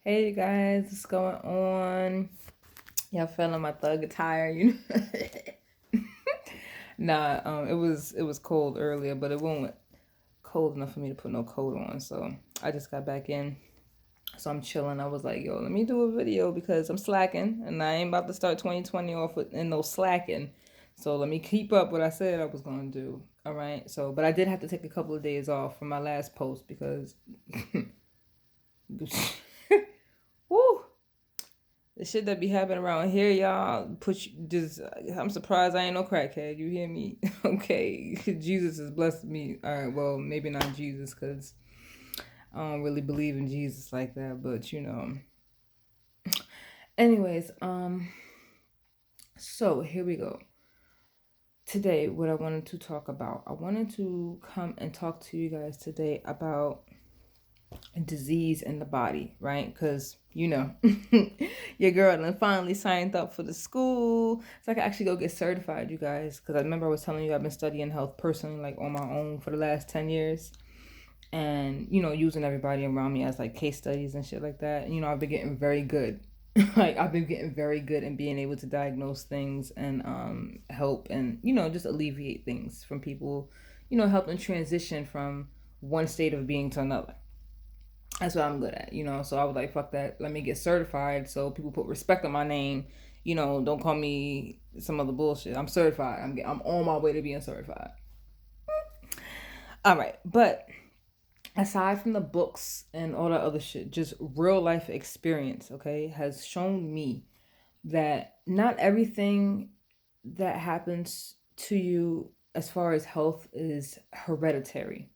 Hey you guys, what's going on? Y'all feeling my thug attire, you know? Nah, it was cold earlier, but it wasn't cold enough for me to put no coat on. So I just got back in. So I'm chilling. I was like, yo, let me do a video because I'm slacking and I ain't about to start 2020 off in no slacking. So let me keep up what I said I was gonna do. All right. So, but I did have to take a couple of days off from my last post because woo, the shit that be happening around here, y'all, put you just. I'm surprised I ain't no crackhead. You hear me? Okay, Jesus has blessed me. All right, well, maybe not Jesus, cause I don't really believe in Jesus like that. But you know. Anyways, so here we go. Today, what I wanted to talk about, I wanted to come and talk to you guys today about disease in the body, right? Because you know, your girl and finally signed up for the school, so I can actually go get certified, you guys. Because I remember I was telling you I've been studying health personally, like on my own, for the last 10 years, and you know, using everybody around me as like case studies and shit like that. And, you know, I've been getting very good. Like I've been getting very good in being able to diagnose things and help and you know just alleviate things from people. You know, help them transition from one state of being to another. That's what I'm good at, you know. So I was like, fuck that. Let me get certified so people put respect on my name. You know, don't call me some other bullshit. I'm certified. I'm on my way to being certified. All right, but aside from the books and all that other shit, just real life experience, okay, has shown me that not everything that happens to you as far as health is hereditary.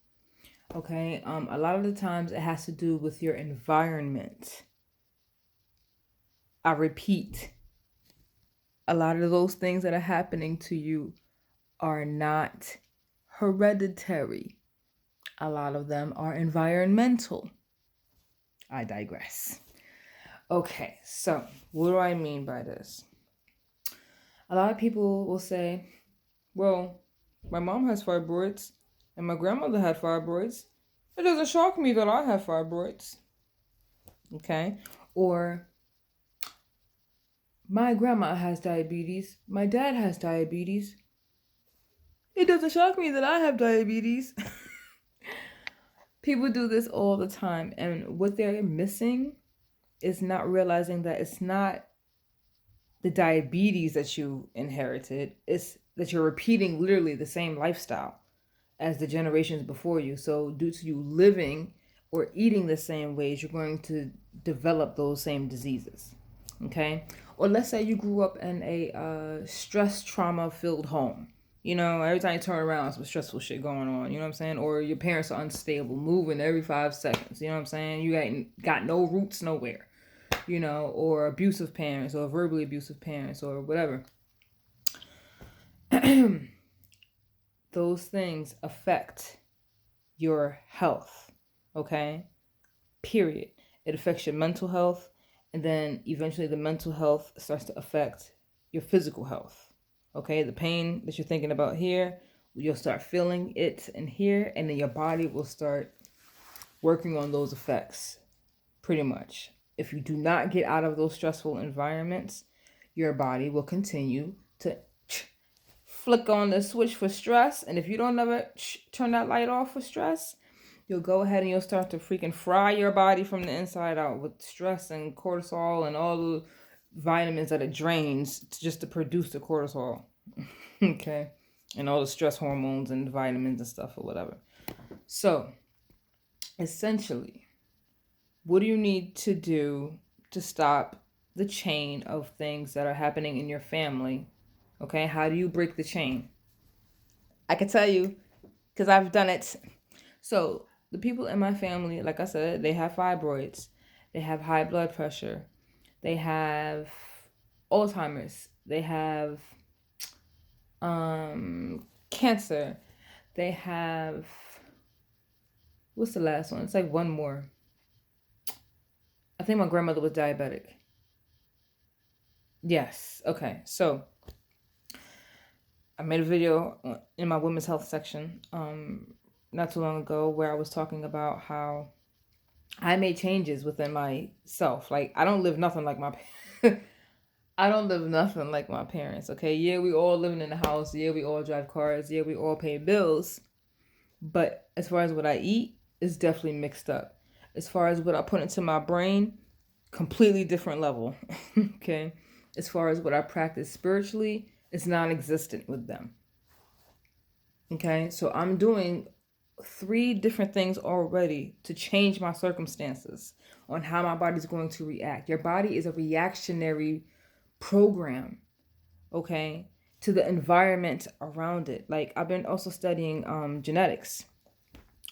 Okay, a lot of the times it has to do with your environment. I repeat, a lot of those things that are happening to you are not hereditary. A lot of them are environmental. I digress. Okay, so what do I mean by this? A lot of people will say, well, my mom has fibroids and my grandmother had fibroids. It doesn't shock me that I have fibroids. Okay? Or my grandma has diabetes. My dad has diabetes. It doesn't shock me that I have diabetes. People do this all the time, and what they're missing is not realizing that it's not the diabetes that you inherited, it's that you're repeating literally the same lifestyle as the generations before you. So, due to you living or eating the same ways, you're going to develop those same diseases. Okay? Or let's say you grew up in a stress trauma filled home. You know, every time you turn around, some stressful shit going on. You know what I'm saying? Or your parents are unstable, moving every 5 seconds. You know what I'm saying? You got no roots nowhere. You know, or abusive parents, or verbally abusive parents, or whatever. Those things affect your health. Okay? Period. It affects your mental health, and then eventually the mental health starts to affect your physical health. Okay, the pain that you're thinking about here, you'll start feeling it in here, and then your body will start working on those effects pretty much. If you do not get out of those stressful environments, your body will continue to flick on the switch for stress. And if you don't ever turn that light off for stress, you'll go ahead and you'll start to freaking fry your body from the inside out with stress and cortisol and all the vitamins that it drains just to produce the cortisol. Okay. And all the stress hormones and vitamins and stuff or whatever. So, essentially, what do you need to do to stop the chain of things that are happening in your family? Okay. How do you break the chain? I can tell you because I've done it. So, the people in my family, like I said, they have fibroids, they have high blood pressure, they have Alzheimer's, they have cancer, they have what's the last one? It's like one more. I think my grandmother was diabetic. Yes. Okay. So I made a video in my women's health section not too long ago where I was talking about how I made changes within myself. Like, I don't live nothing like my I don't live nothing like my parents, okay? Yeah, we all living in the house. Yeah, we all drive cars. Yeah, we all pay bills. But as far as what I eat, it's definitely mixed up. As far as what I put into my brain, completely different level. Okay? As far as what I practice spiritually, it's non-existent with them. Okay? So I'm doing 3 different things already to change my circumstances on how my body's going to react. Your body is a reactionary program, okay, to the environment around it. Like, I've been also studying genetics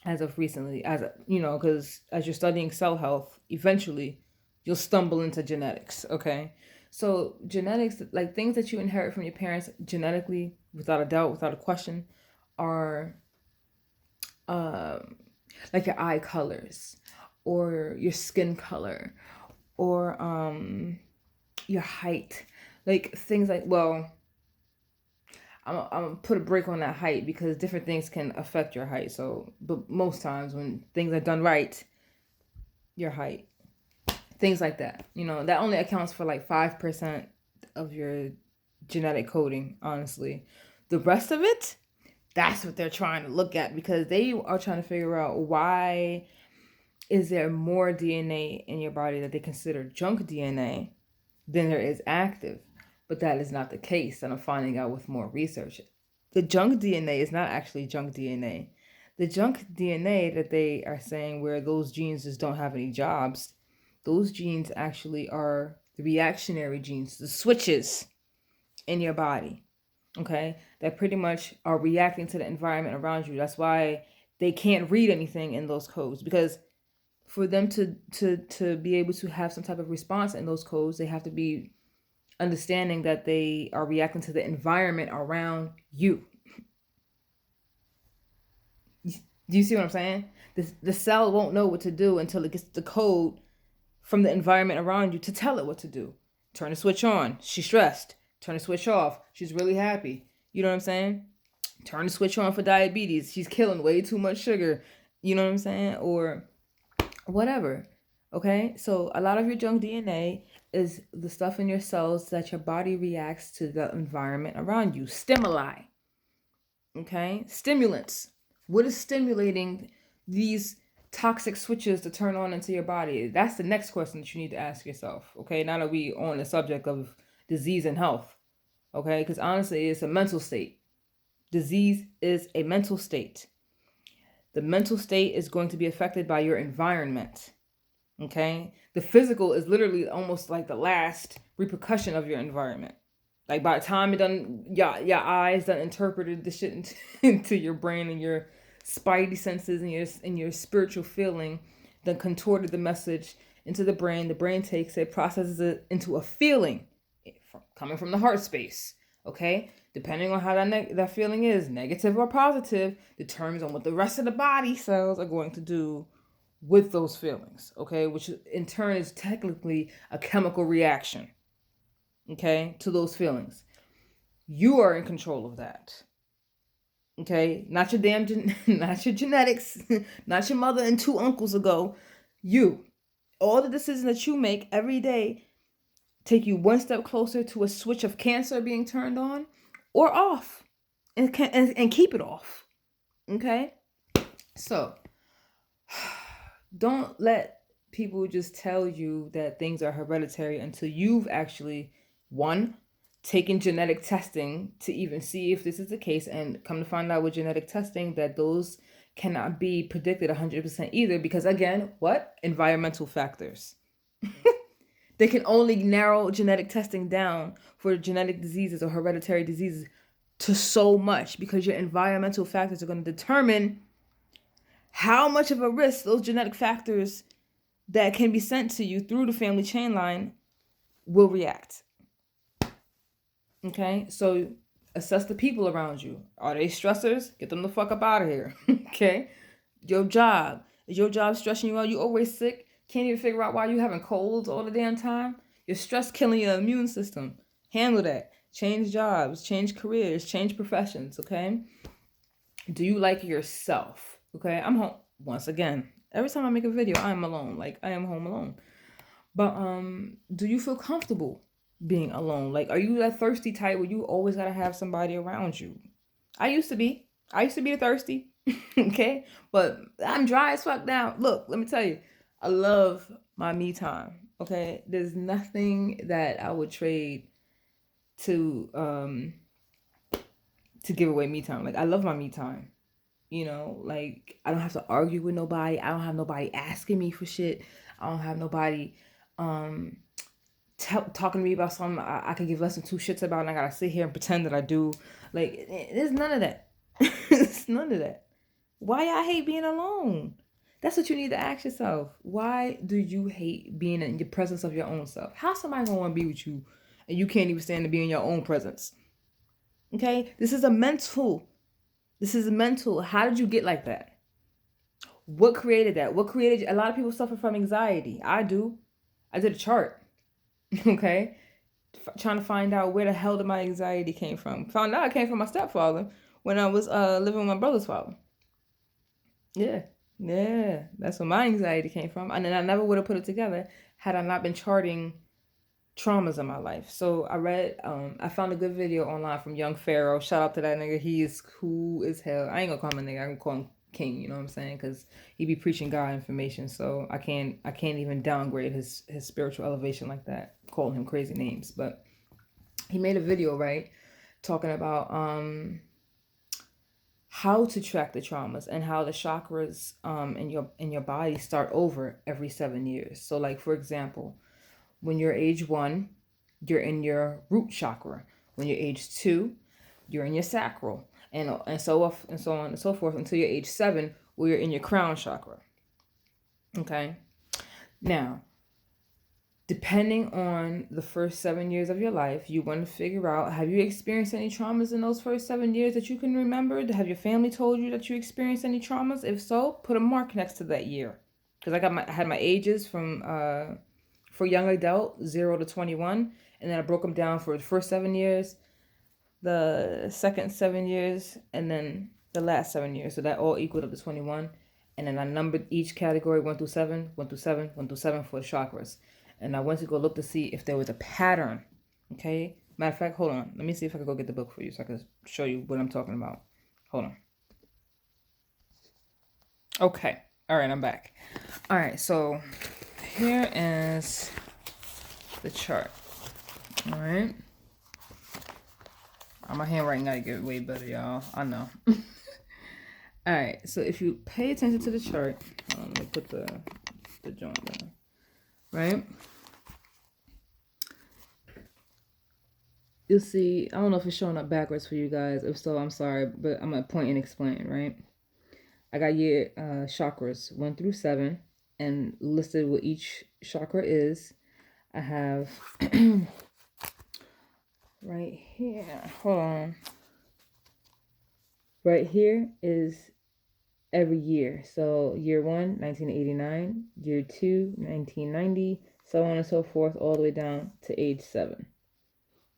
as of recently, because as you're studying cell health, eventually you'll stumble into genetics, okay? So genetics, like things that you inherit from your parents genetically, without a doubt, without a question, are um, like your eye colors, or your skin color, or your height, like things like, well, I'm gonna put a break on that height because different things can affect your height. So, but most times when things are done right, your height, things like that, that only accounts for like 5% of your genetic coding, honestly. The rest of it, that's what they're trying to look at, because they are trying to figure out why is there more DNA in your body that they consider junk DNA than there is active. But that is not the case, and I'm finding out with more research. The junk DNA is not actually junk DNA. The junk DNA that they are saying, where those genes just don't have any jobs, those genes actually are the reactionary genes, the switches in your body, okay, that pretty much are reacting to the environment around you. That's why they can't read anything in those codes, because for them to be able to have some type of response in those codes, they have to be understanding that they are reacting to the environment around you. Do you see what I'm saying? The cell won't know what to do until it gets the code from the environment around you to tell it what to do. Turn the switch on. She's stressed. Turn the switch off. She's really happy. You know what I'm saying? Turn the switch on for diabetes. She's killing way too much sugar. You know what I'm saying? Or whatever. Okay? So a lot of your junk DNA is the stuff in your cells that your body reacts to the environment around you. Stimuli. Okay? Stimulants. What is stimulating these toxic switches to turn on into your body? That's the next question that you need to ask yourself. Okay? Now that we on the subject of disease and health. Okay? Because honestly, it's a mental state. Disease is a mental state. The mental state is going to be affected by your environment. Okay? The physical is literally almost like the last repercussion of your environment. Like, by the time it done, your eyes done interpreted the shit into your brain and your spidey senses and your spiritual feeling, then contorted the message into the brain. The brain takes it, processes it into a feeling coming from the heart space. Okay, depending on how that feeling is, negative or positive, determines on what the rest of the body cells are going to do with those feelings. Okay, which in turn is technically a chemical reaction. Okay, to those feelings. You are in control of that. Okay, not your not your genetics, not your mother and 2 uncles ago. You, all the decisions that you make every day take you one step closer to a switch of cancer being turned on or off, and keep it off. Okay, so don't let people just tell you that things are hereditary until you've actually, one, taken genetic testing to even see if this is the case, and come to find out with genetic testing that those cannot be predicted 100% either, because again, what? Environmental factors. They can only narrow genetic testing down for genetic diseases or hereditary diseases to so much, because your environmental factors are going to determine how much of a risk those genetic factors that can be sent to you through the family chain line will react. Okay, so assess the people around you. Are they stressors? Get them the fuck up out of here. Okay, your job. Is your job stressing you out? You always sick? Can't even figure out why you having colds all the damn time? Your stress killing your immune system. Handle that. Change jobs, change careers, change professions, okay? Do you like yourself? Okay, I'm home once again. Every time I make a video, I am alone. Like, I am home alone. But do you feel comfortable being alone? Like, are you that thirsty type where you always gotta have somebody around you? I used to be. I used to be the thirsty. Okay? But I'm dry as fuck now. Look, let me tell you, I love my me time. Okay? There's nothing that I would trade to give away me time. Like, I love my me time. You know, like, I don't have to argue with nobody. I don't have nobody asking me for shit. I don't have nobody um talking to me about something I could give less than two shits about, and I gotta sit here and pretend that I do. Like, there's none of that. It's none of that. Why I hate being alone? That's what you need to ask yourself. Why do you hate being in the presence of your own self? How's somebody gonna want to be with you and you can't even stand to be in your own presence? Okay, this is a mental. This is mental. How did you get like that? What created that? What created? A lot of people suffer from anxiety. I do. I did a chart. Okay, trying to find out where the hell did my anxiety came from. Found out it came from my stepfather when I was living with my brother's father. Yeah, yeah, that's where my anxiety came from, and then I never would have put it together had I not been charting traumas in my life. So I found a good video online from Young Pharaoh. Shout out to that nigga. He is cool as hell. I ain't gonna call him a nigga. I can call him King. You know what I'm saying? Because he be preaching God information. So I can't even downgrade his spiritual elevation like that, calling him crazy names. But he made a video, right, talking about how to track the traumas and how the chakras in your body start over every 7 years. So, like, for example, when you're age 1, you're in your root chakra. When you're age 2, you're in your sacral, and so on and so forth until you're age 7, where you're in your crown chakra. Okay. Now, depending on the first 7 years of your life, you want to figure out, have you experienced any traumas in those first 7 years that you can remember? Have your family told you that you experienced any traumas? If so, put a mark next to that year. Because I had my ages from for young adult 0 to 21, and then I broke them down for the first 7 years, the second 7 years, and then the last 7 years. So that all equaled up to 21. And then I numbered each category 1 through 7, 1 through 7, 1 through 7 for the chakras. And I went to go look to see if there was a pattern. Okay? Matter of fact, hold on. Let me see if I can go get the book for you so I can show you what I'm talking about. Hold on. Okay. All right, I'm back. All right, so here is the chart. All right. My handwriting gotta get way better, y'all. I know. All right, so if you pay attention to the chart, let me put the joint down. Right? You'll see, I don't know if it's showing up backwards for you guys. If so, I'm sorry, but I'm gonna point and explain, right? I got your chakras 1 through 7, and listed what each chakra is. I have right here, hold on. Right here is every year. So year 1, 1989, year 2, 1990, so on and so forth, all the way down to age 7.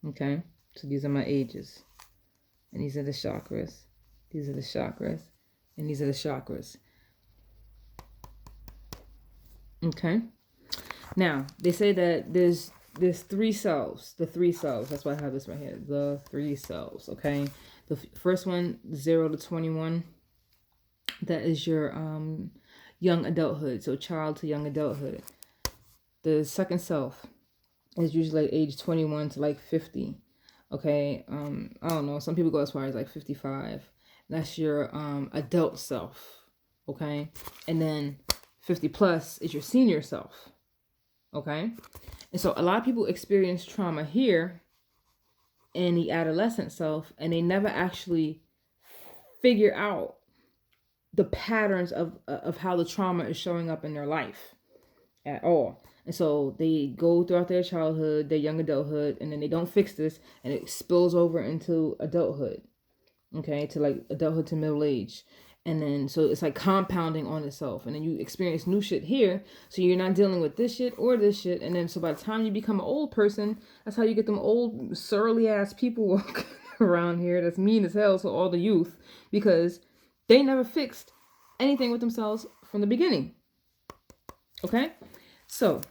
Okay, so these are my ages, and these are the chakras. These are the chakras, and these are the chakras. Okay. Now they say that there's 3 selves. The 3 selves. That's why I have this right here. The 3 selves. Okay. The first one, 0 to 21. That is your young adulthood. So child to young adulthood. The second self is usually like age 21 to like 50. Okay. I don't know. Some people go as far as like 55. That's your adult self. Okay. And then 50 plus is your senior self. Okay. And so a lot of people experience trauma here in the adolescent self, and they never actually figure out the patterns of how the trauma is showing up in their life at all. And so they go throughout their childhood, their young adulthood, and then they don't fix this, and it spills over into adulthood. Okay, to like adulthood to middle age. And then so it's like compounding on itself, and then you experience new shit here, so you're not dealing with this shit or this shit. And then so by the time you become an old person, that's how you get them old surly ass people walking around here that's mean as hell to all the youth, because they never fixed anything with themselves from the beginning. Okay? So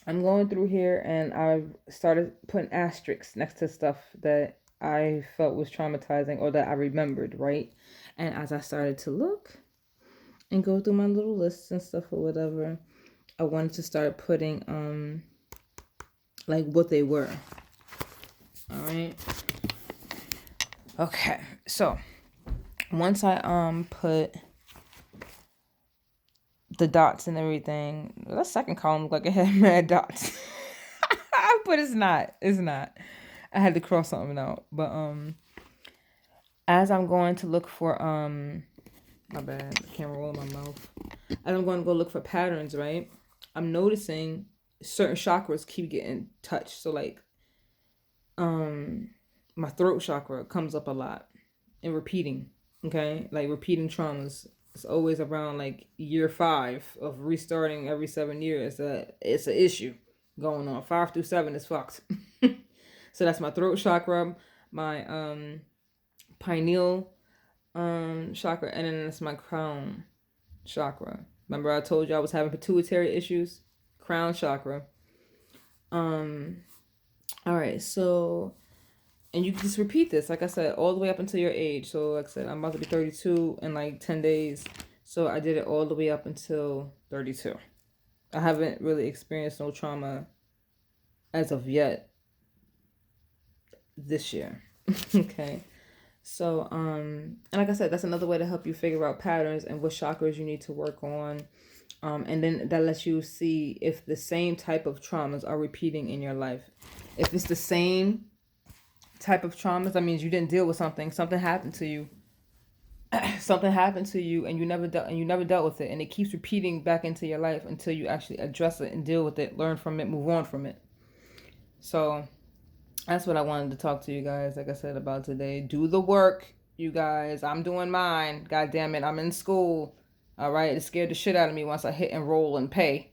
I'm going through here and I've started putting asterisks next to stuff that I felt was traumatizing or that I remembered, right? And as I started to look and go through my little lists and stuff or whatever, I wanted to start putting like what they were. All right. Okay. So once I put the dots and everything, that second column looked like it had mad dots. But it's not. It's not. I had to cross something out. But as I'm going to look for my bad, I can't roll in my mouth. As I'm going to go look for patterns, right? I'm noticing certain chakras keep getting touched. So like my throat chakra comes up a lot and repeating. Okay? Like repeating traumas. It's always around like year 5 of restarting every 7 years. It's an issue going on. 5 through 7 is fucked. So that's my throat chakra, my pineal chakra, and then that's my crown chakra. Remember I told you I was having pituitary issues? Crown chakra. All right, so and you can just repeat this, like I said, all the way up until your age. So like I said, I'm about to be 32 in like 10 days. So I did it all the way up until 32. I haven't really experienced no trauma as of yet this year. Okay. So, and like I said, that's another way to help you figure out patterns and what chakras you need to work on. And then that lets you see if the same type of traumas are repeating in your life. If it's the same type of traumas, that means you didn't deal with something. Something happened to you. Something happened to you, and you never dealt with it, and it keeps repeating back into your life until you actually address it and deal with it, learn from it, move on from it. So that's what I wanted to talk to you guys, like I said, about today. Do the work, you guys. I'm doing mine. God damn it, I'm in school. All right, it scared the shit out of me once I hit enroll and pay.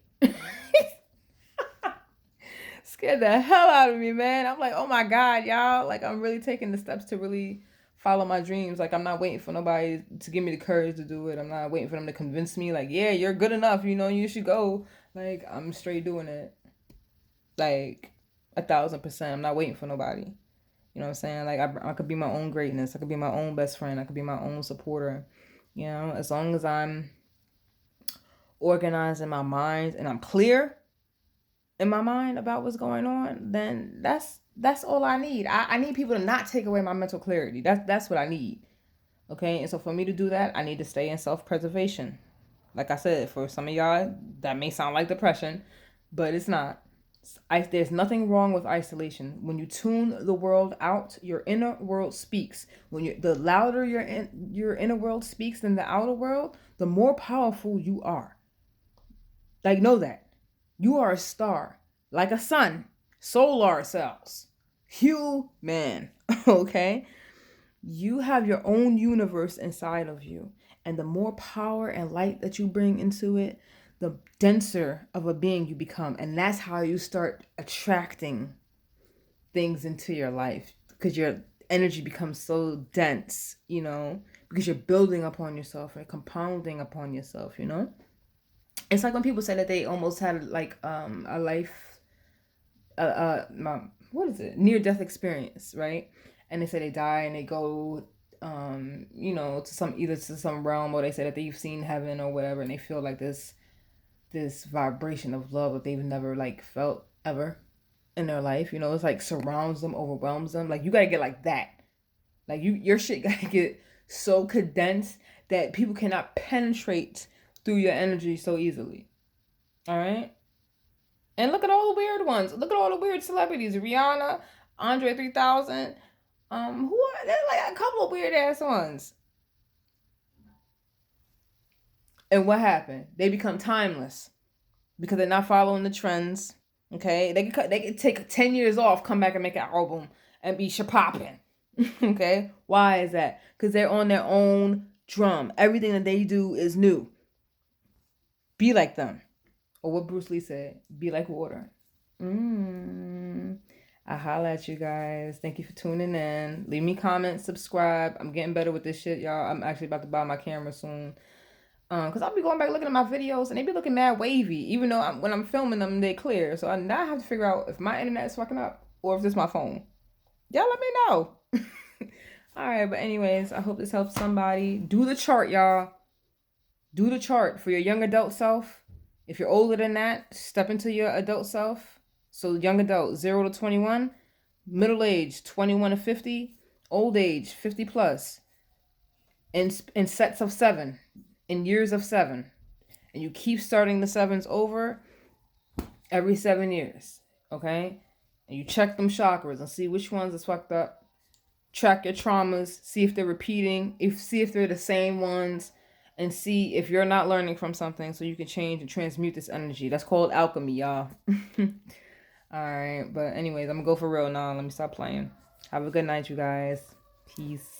Scared the hell out of me, man. I'm like, oh my God, y'all. Like, I'm really taking the steps to really follow my dreams. Like, I'm not waiting for nobody to give me the courage to do it. I'm not waiting for them to convince me, like, yeah, you're good enough. You know, you should go. Like, I'm straight doing it. Like, 1,000%. I'm not waiting for nobody. You know what I'm saying? Like, I could be my own greatness. I could be my own best friend. I could be my own supporter. You know, as long as I'm organized in my mind and I'm clear in my mind about what's going on, then that's all I need. I need people to not take away my mental clarity. That's what I need. Okay, and so for me to do that, I need to stay in self-preservation. Like I said, for some of y'all, that may sound like depression, but it's not. There's nothing wrong with isolation. When you tune the world out, your inner world speaks. The louder your inner world speaks than the outer world, the more powerful you are. Like, know that. You are a star, like a sun, solar cells, human, okay? You have your own universe inside of you. And the more power and light that you bring into it, the denser of a being you become. And that's how you start attracting things into your life, because your energy becomes so dense, you know, because you're building upon yourself and compounding upon yourself, you know? It's like when people say that they almost had like a life what is it, near death experience, right? And they say they die and they go you know, to some, either to some realm, or they say that they've seen heaven or whatever, and they feel like this vibration of love that they've never like felt ever in their life. You know, it's like surrounds them, overwhelms them. Like, you gotta get like that. Like, your shit gotta get so condensed that people cannot penetrate through your energy so easily. All right. And look at all the weird ones. Look at all the weird celebrities. Rihanna, Andre 3000. Who are, there's like a couple of weird ass ones. And what happened? They become timeless because they're not following the trends. Okay, they could take 10 years off, come back and make an album and be shapopping. Okay, why is that? Because they're on their own drum. Everything that they do is new. Be like them, or what Bruce Lee said: be like water. I holla at you guys. Thank you for tuning in. Leave me comments, subscribe. I'm getting better with this shit, y'all. I'm actually about to buy my camera soon. Cause I'll be going back looking at my videos and they be looking mad wavy, even though when I'm filming them they clear. So now I have to figure out if my internet is fucking up or if it's my phone. Y'all let me know. All right, but anyways, I hope this helps somebody. Do the chart, y'all. Do the chart for your young adult self. If you're older than that, step into your adult self. So young adult 0 to 21, middle age 21 to 50, old age 50 plus, in sets of 7, in years of 7. And you keep starting the 7s over every 7 years, okay? And you check them chakras and see which ones is fucked up. Track your traumas, see if they're repeating, see if they're the same ones, and see if you're not learning from something so you can change and transmute this energy. That's called alchemy, y'all. Alright, but anyways, I'm gonna go for real now. Let me stop playing. Have a good night, you guys. Peace.